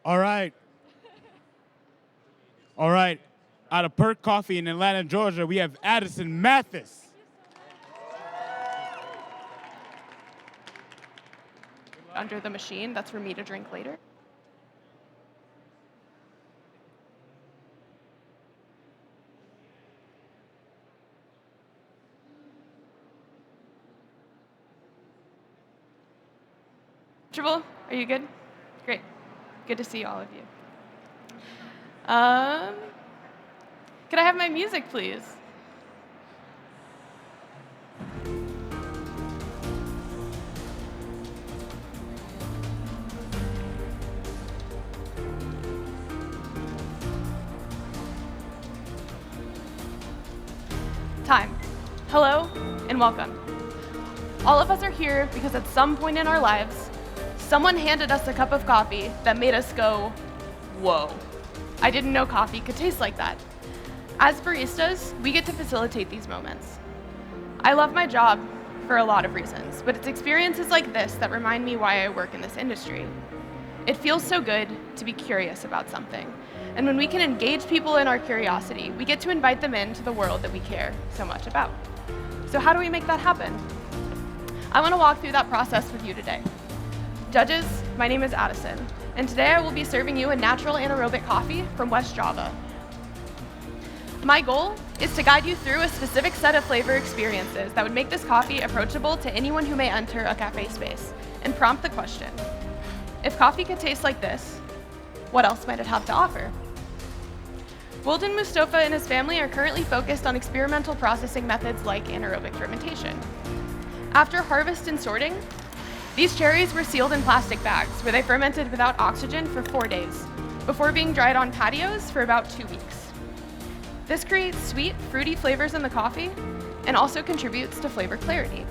All right. All right. Out of Perk Coffee in Atlanta, Georgia, we have Addison Mathis. Under the machine, that's for me to drink later. Comfortable? Are you good? Great. Good to see all of you. Could I have my music, please? Time. Hello and welcome. All of us are here because at some point in our lives, someone handed us a cup of coffee that made us go, whoa, I didn't know coffee could taste like that. As baristas, we get to facilitate these moments. I love my job for a lot of reasons, but it's experiences like this that remind me why I work in this industry. It feels so good to be curious about something. And when we can engage people in our curiosity, we get to invite them into the world that we care so much about. So how do we make that happen? I want to walk through that process with you today. Judges, my name is Addison, and today I will be serving you a natural anaerobic coffee from West Java. My goal is to guide you through a specific set of flavor experiences that would make this coffee approachable to anyone who may enter a cafe space, and prompt the question, if coffee could taste like this, what else might it have to offer? Wilden Mustafa and his family are currently focused on experimental processing methods like anaerobic fermentation. After harvest and sorting, these cherries were sealed in plastic bags where they fermented without oxygen for 4 days, before being dried on patios for about 2 weeks. This creates sweet, fruity flavors in the coffee and also contributes to flavor clarity.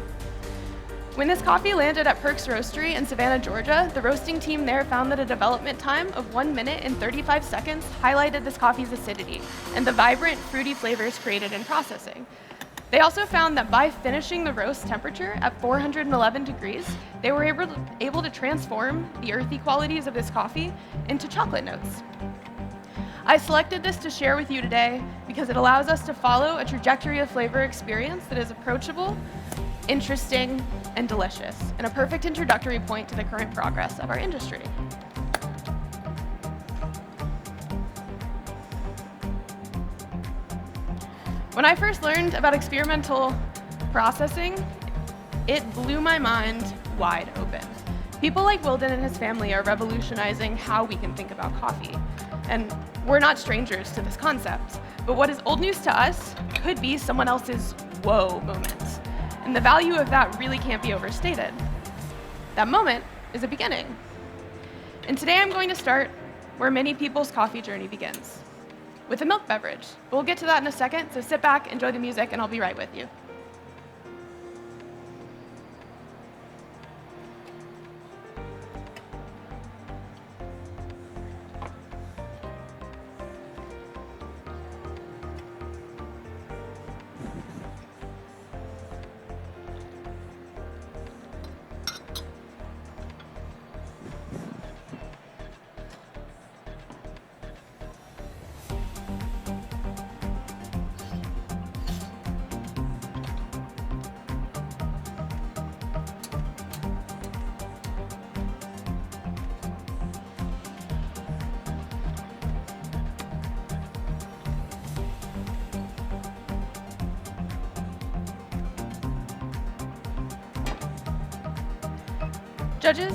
When this coffee landed at Perks Roastery in Savannah, Georgia, the roasting team there found that a development time of 1 minute and 35 seconds highlighted this coffee's acidity and the vibrant, fruity flavors created in processing. They also found that by finishing the roast temperature at 411 degrees, they were able to transform the earthy qualities of this coffee into chocolate notes. I selected this to share with you today because it allows us to follow a trajectory of flavor experience that is approachable, interesting, and delicious, and a perfect introductory point to the current progress of our industry. When I first learned about experimental processing, it blew my mind wide open. People like Wilden and his family are revolutionizing how we can think about coffee. And we're not strangers to this concept, but what is old news to us could be someone else's whoa moment. And the value of that really can't be overstated. That moment is a beginning. And today I'm going to start where many people's coffee journey begins, with a milk beverage. We'll get to that in a second, so sit back, enjoy the music, and I'll be right with you. Judges,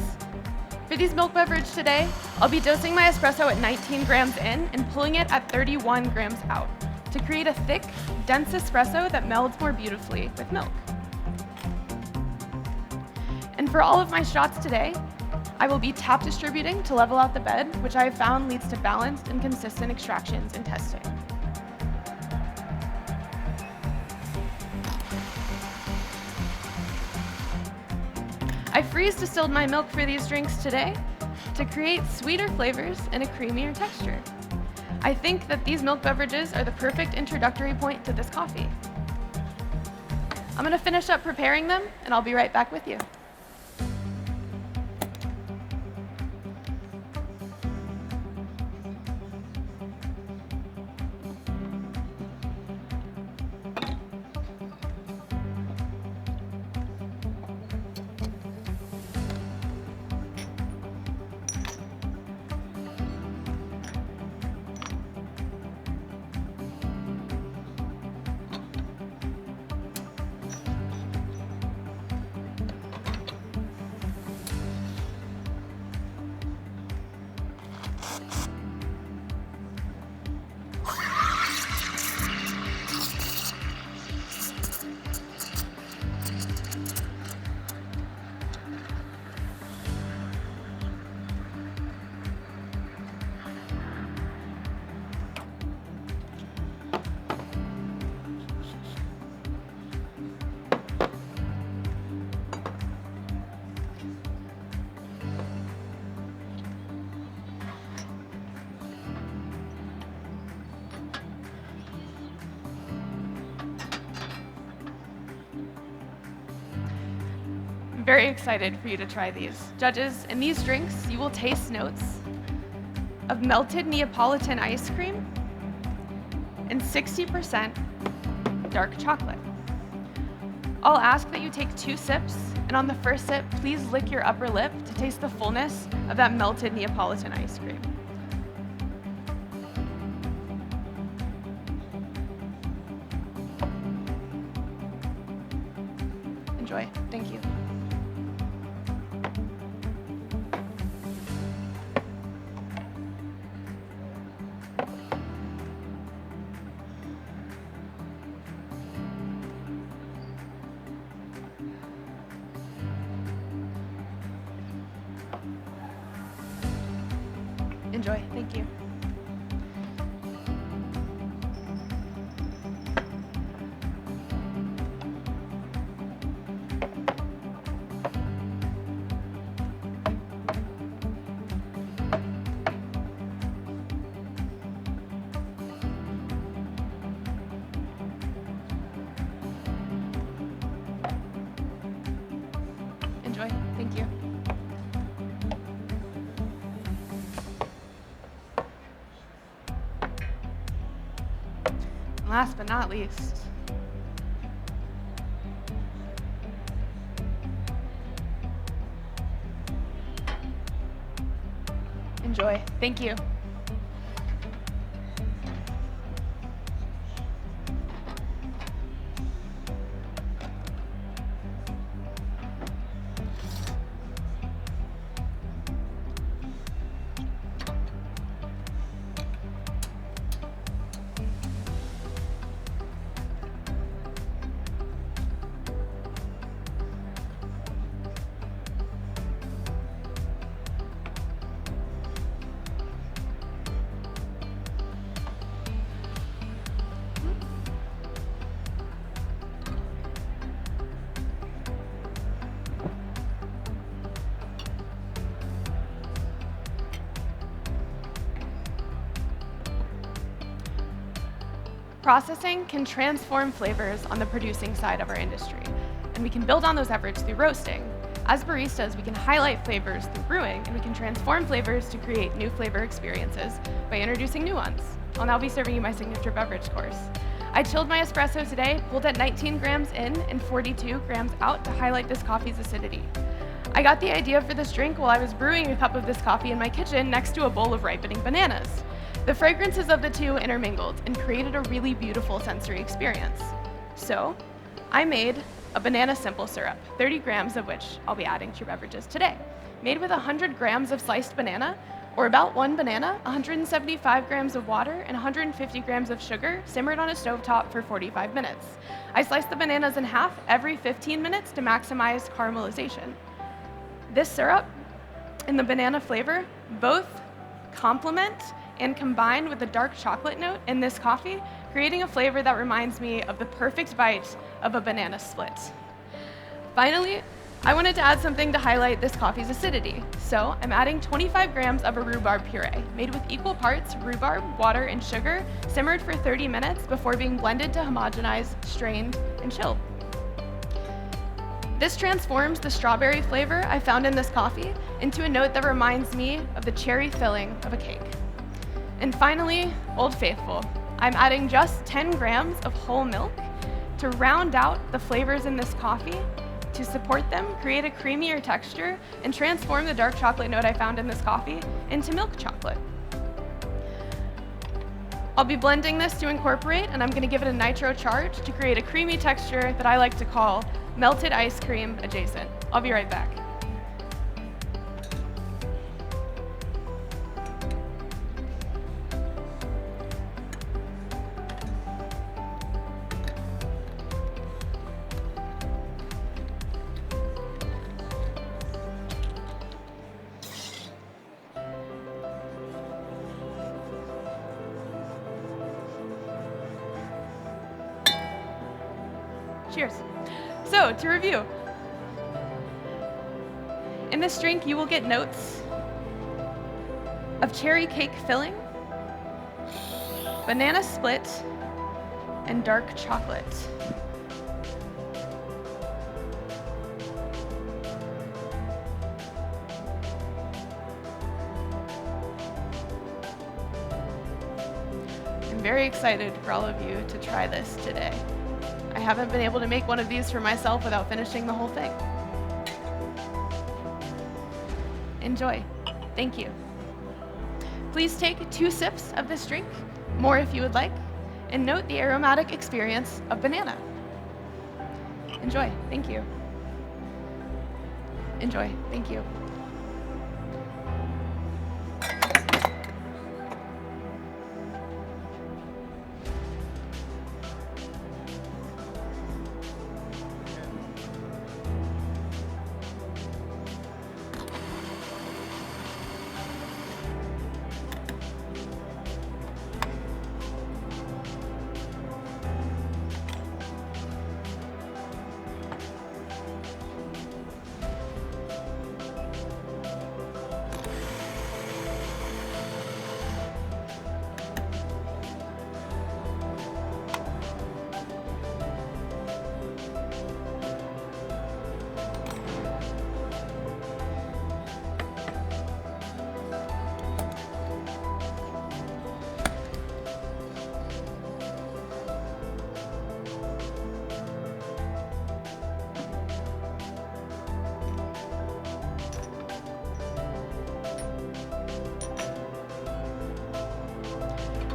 for these milk beverage today, I'll be dosing my espresso at 19 grams in and pulling it at 31 grams out to create a thick, dense espresso that melds more beautifully with milk. And for all of my shots today, I will be tap distributing to level out the bed, which I have found leads to balanced and consistent extractions and testing. I freeze distilled my milk for these drinks today to create sweeter flavors and a creamier texture. I think that these milk beverages are the perfect introductory point to this coffee. I'm going to finish up preparing them, and I'll be right back with you. very excited for you to try these. Judges, in these drinks, you will taste notes of melted Neapolitan ice cream and 60% dark chocolate. I'll ask that you take 2 sips, and on the first sip, please lick your upper lip to taste the fullness of that melted Neapolitan ice cream. Enjoy. Thank you. Enjoy. Thank you. Enjoy. Thank you. Last but not least, enjoy. Thank you. Processing can transform flavors on the producing side of our industry, and we can build on those efforts through roasting. As baristas, we can highlight flavors through brewing, and we can transform flavors to create new flavor experiences by introducing new ones. I'll now be serving you my signature beverage course. I chilled my espresso today, pulled at 19 grams in and 42 grams out to highlight this coffee's acidity. I got the idea for this drink while I was brewing a cup of this coffee in my kitchen next to a bowl of ripening bananas. The fragrances of the two intermingled and created a really beautiful sensory experience. So, I made a banana simple syrup, 30 grams of which I'll be adding to your beverages today. Made with 100 grams of sliced banana, or about 1 banana, 175 grams of water, and 150 grams of sugar, simmered on a stovetop for 45 minutes. I sliced the bananas in half every 15 minutes to maximize caramelization. This syrup and the banana flavor both complement and combine with the dark chocolate note in this coffee, creating a flavor that reminds me of the perfect bite of a banana split. Finally, I wanted to add something to highlight this coffee's acidity. So I'm adding 25 grams of a rhubarb puree, made with equal parts rhubarb, water, and sugar, simmered for 30 minutes before being blended to homogenize, strained, and chilled. This transforms the strawberry flavor I found in this coffee into a note that reminds me of the cherry filling of a cake. And finally, Old Faithful. I'm adding just 10 grams of whole milk to round out the flavors in this coffee, to support them, create a creamier texture, and transform the dark chocolate note I found in this coffee into milk chocolate. I'll be blending this to incorporate, and I'm gonna give it a nitro charge to create a creamy texture that I like to call melted ice cream adjacent. I'll be right back. Cheers. So, to review, in this drink you will get notes of cherry cake filling, banana split, and dark chocolate. very excited for all of you to try this today. I haven't been able to make one of these for myself without finishing the whole thing. Enjoy. Thank you. Please take 2 sips of this drink, more if you would like, and note the aromatic experience of banana. Enjoy. Thank you. Enjoy. Thank you.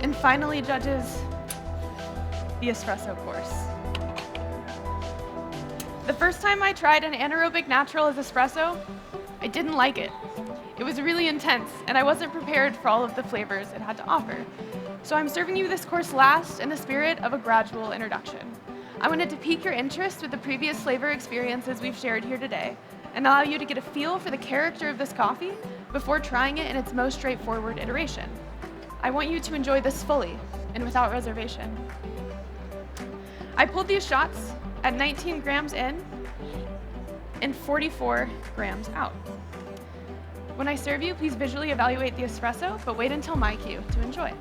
And finally, judges, the espresso course. The first time I tried an anaerobic natural as espresso, I didn't like it. It was really intense, and I wasn't prepared for all of the flavors it had to offer. So I'm serving you this course last in the spirit of a gradual introduction. I wanted to pique your interest with the previous flavor experiences we've shared here today, and allow you to get a feel for the character of this coffee before trying it in its most straightforward iteration. I want you to enjoy this fully and without reservation. I pulled these shots at 19 grams in and 44 grams out. When I serve you, please visually evaluate the espresso, but wait until my cue to enjoy.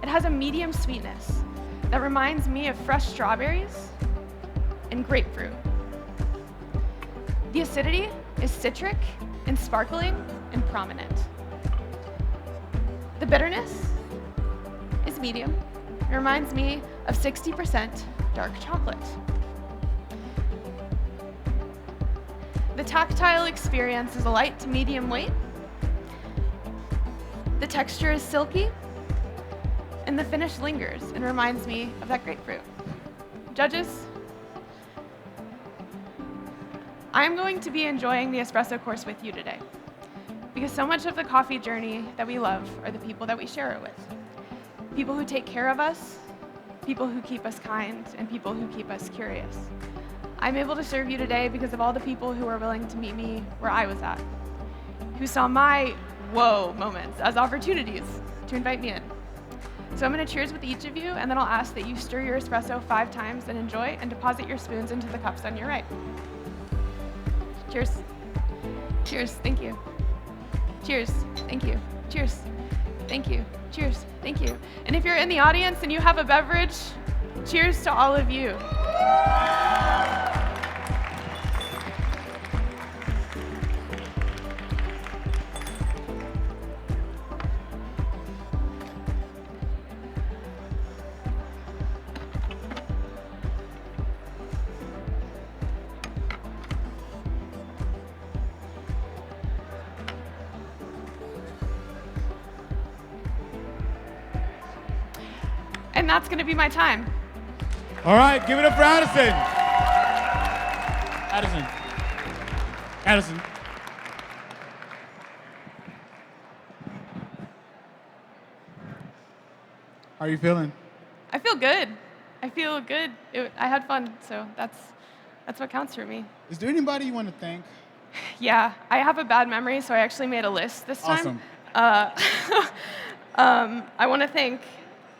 It has a medium sweetness that reminds me of fresh strawberries and grapefruit. The acidity is citric and sparkling and prominent. The bitterness is medium. It reminds me of 60% dark chocolate. The tactile experience is a light to medium weight. The texture is silky, and the finish lingers and reminds me of that grapefruit. Judges, I'm going to be enjoying the espresso course with you today, because so much of the coffee journey that we love are the people that we share it with. People who take care of us, people who keep us kind, and people who keep us curious. I'm able to serve you today because of all the people who are willing to meet me where I was at, who saw my whoa moments as opportunities to invite me in. So I'm gonna cheers with each of you, and then I'll ask that you stir your espresso 5 times and enjoy, and deposit your spoons into the cups on your right. Cheers. Cheers, thank you. Cheers, thank you. Cheers, thank you. Cheers, thank you. And if you're in the audience and you have a beverage, cheers to all of you. And that's going to be my time. All right, give it up for Addison. Addison. Addison. How are you feeling? I feel good. I feel good. I had fun, so that's what counts for me. Is there anybody you want to thank? Yeah, I have a bad memory, so I actually made a list this time. Awesome. I want to thank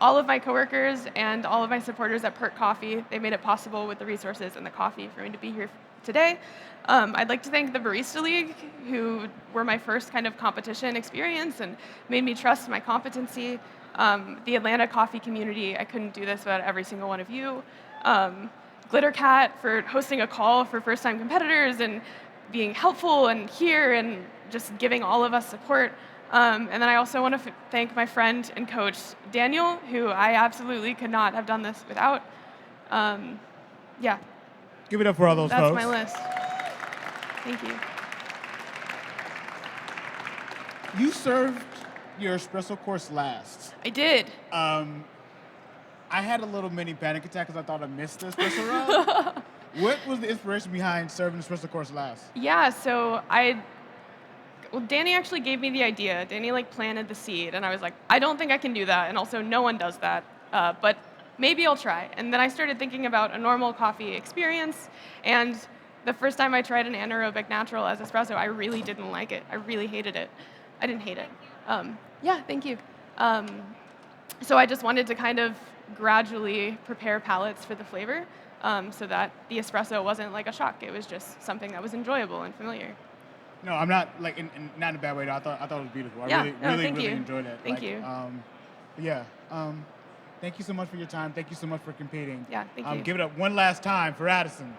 all of my coworkers and all of my supporters at Perk Coffee. They made it possible with the resources and the coffee for me to be here today. I'd like to thank the Barista League, who were my first kind of competition experience and made me trust my competency. The Atlanta coffee community, I couldn't do this without every single one of you. Glittercat for hosting a call for first-time competitors and being helpful and here and just giving all of us support. And then I also want to thank my friend and coach, Daniel, who I absolutely could not have done this without. Yeah, Give it up for all those that's folks. my list. Thank you. You served your espresso course last. I did. I had a little mini panic attack because I thought I missed the espresso round. What was the inspiration behind serving the espresso course last? Yeah, so Danny actually gave me the idea. Danny planted the seed, and I was like, I don't think I can do that, and also no one does that, but maybe I'll try. And then I started thinking about a normal coffee experience, and the first time I tried an anaerobic natural as espresso, I really didn't like it. I really hated it. I didn't hate it. Yeah, thank you. So I just wanted to kind of gradually prepare palates for the flavor, so that the espresso wasn't like a shock. It was just something that was enjoyable and familiar. No, I'm not not in a bad way. Though. I thought it was beautiful. Yeah, I thank really you. enjoyed it. Thank you. Yeah. Thank you so much for your time. Thank you so much for competing. Yeah, thank you. Give it up one last time for Addison.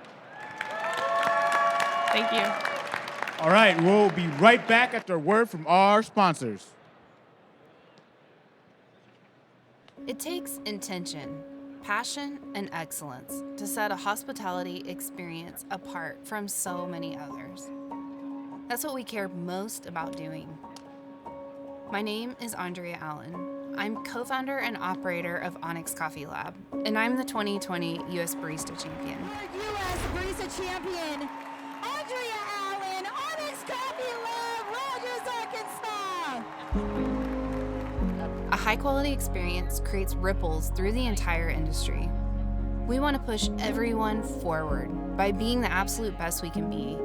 Thank you. All right, we'll be right back after a word from our sponsors. It takes intention, passion, and excellence to set a hospitality experience apart from so many others. That's what we care most about doing. My name is Andrea Allen. I'm co-founder and operator of Onyx Coffee Lab, and I'm the 2020 U.S. Barista Champion. U.S. Barista Champion, Andrea Allen, Onyx Coffee Lab, Rogers, Arkansas. A high-quality experience creates ripples through the entire industry. We want to push everyone forward by being the absolute best we can be.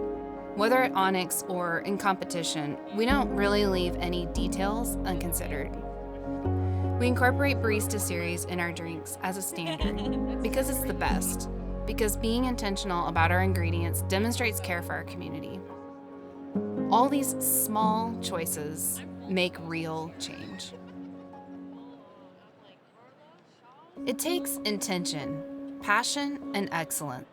Whether at Onyx or in competition, we don't really leave any details unconsidered. We incorporate Barista Series in our drinks as a standard because it's the best, because being intentional about our ingredients demonstrates care for our community. All these small choices make real change. It takes intention, passion, and excellence